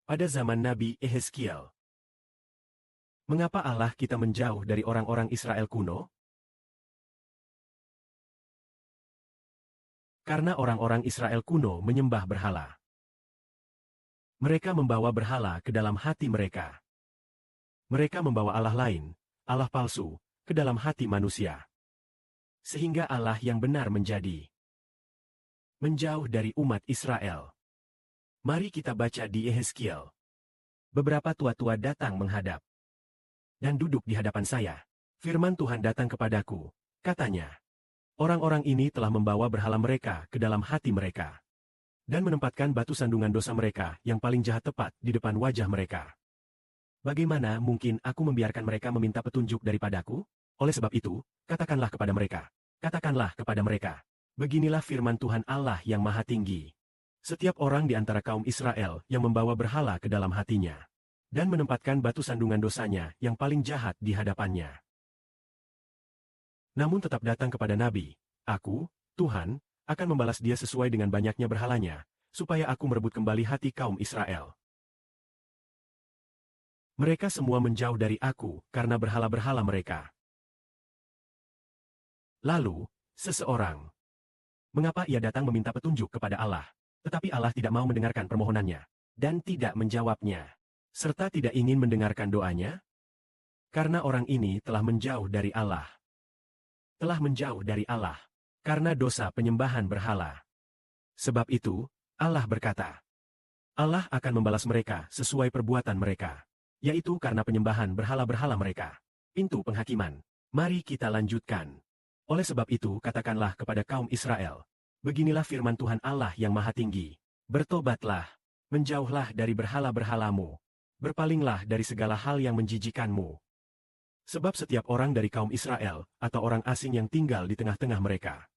Pada zaman Nabi Yehezkiel. Mengapa Allah kita menjauh dari orang-orang Israel kuno? Karena orang-orang Israel kuno menyembah berhala. Mereka membawa berhala ke dalam hati mereka. Mereka membawa Allah lain, Allah palsu, ke dalam hati manusia. Sehingga Allah yang benar menjadi menjauh dari umat Israel. Mari kita baca di Yehezkiel. Beberapa tua-tua datang menghadap dan duduk di hadapan saya. Firman Tuhan datang kepadaku, katanya, orang-orang ini telah membawa berhala mereka ke dalam hati mereka dan menempatkan batu sandungan dosa mereka yang paling jahat tepat di depan wajah mereka. Bagaimana mungkin aku membiarkan mereka meminta petunjuk daripadaku? Oleh sebab itu, katakanlah kepada mereka, beginilah firman Tuhan Allah yang Maha Tinggi. Setiap orang di antara kaum Israel yang membawa berhala ke dalam hatinya dan menempatkan batu sandungan dosanya yang paling jahat di hadapannya, namun tetap datang kepada Nabi, aku, Tuhan, akan membalas dia sesuai dengan banyaknya berhalanya, supaya aku merebut kembali hati kaum Israel. Mereka semua menjauh dari aku karena berhala-berhala mereka. Lalu, seseorang, mengapa ia datang meminta petunjuk kepada Allah? Tetapi Allah tidak mau mendengarkan permohonannya, dan tidak menjawabnya, serta tidak ingin mendengarkan doanya? Karena orang ini telah menjauh dari Allah. Telah menjauh dari Allah, karena dosa penyembahan berhala. Sebab itu, Allah berkata, Allah akan membalas mereka sesuai perbuatan mereka, yaitu karena penyembahan berhala-berhala mereka. Pintu penghakiman. Mari kita lanjutkan. Oleh sebab itu katakanlah kepada kaum Israel, beginilah firman Tuhan Allah yang Maha Tinggi. Bertobatlah, menjauhlah dari berhala-berhalamu, berpalinglah dari segala hal yang menjijikanmu. Sebab setiap orang dari kaum Israel, atau orang asing yang tinggal di tengah-tengah mereka,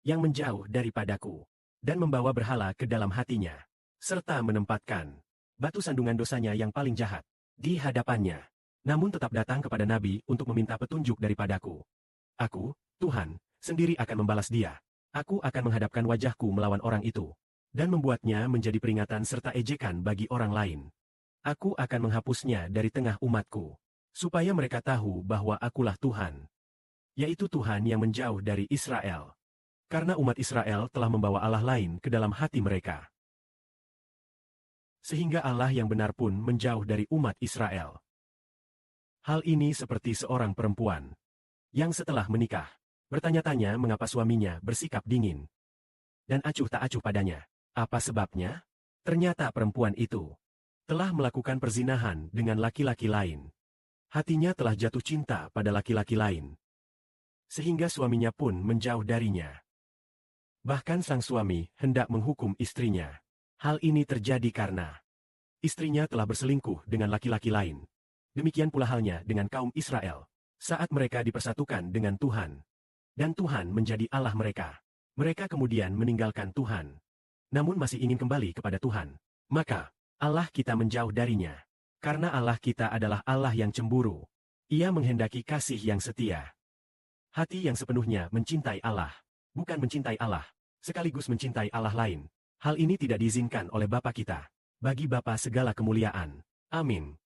yang menjauh daripadaku, dan membawa berhala ke dalam hatinya, serta menempatkan batu sandungan dosanya yang paling jahat di hadapannya, namun tetap datang kepada Nabi untuk meminta petunjuk daripadaku. Aku, Tuhan, sendiri akan membalas dia. Aku akan menghadapkan wajahku melawan orang itu, dan membuatnya menjadi peringatan serta ejekan bagi orang lain. Aku akan menghapusnya dari tengah umatku, supaya mereka tahu bahwa akulah Tuhan, yaitu Tuhan yang menjauh dari Israel. Karena umat Israel telah membawa Allah lain ke dalam hati mereka, sehingga Allah yang benar pun menjauh dari umat Israel. Hal ini seperti seorang perempuan yang setelah menikah, bertanya-tanya mengapa suaminya bersikap dingin dan acuh tak acuh padanya. Apa sebabnya? Ternyata perempuan itu telah melakukan perzinahan dengan laki-laki lain. Hatinya telah jatuh cinta pada laki-laki lain, sehingga suaminya pun menjauh darinya. Bahkan sang suami hendak menghukum istrinya. Hal ini terjadi karena istrinya telah berselingkuh dengan laki-laki lain. Demikian pula halnya dengan kaum Israel, saat mereka dipersatukan dengan Tuhan, dan Tuhan menjadi Allah mereka. Mereka kemudian meninggalkan Tuhan, namun masih ingin kembali kepada Tuhan. Maka, Allah kita menjauh darinya. Karena Allah kita adalah Allah yang cemburu. Ia menghendaki kasih yang setia. Hati yang sepenuhnya mencintai Allah, bukan mencintai Allah, sekaligus mencintai Allah lain. Hal ini tidak diizinkan oleh Bapa kita. Bagi Bapa segala kemuliaan. Amin.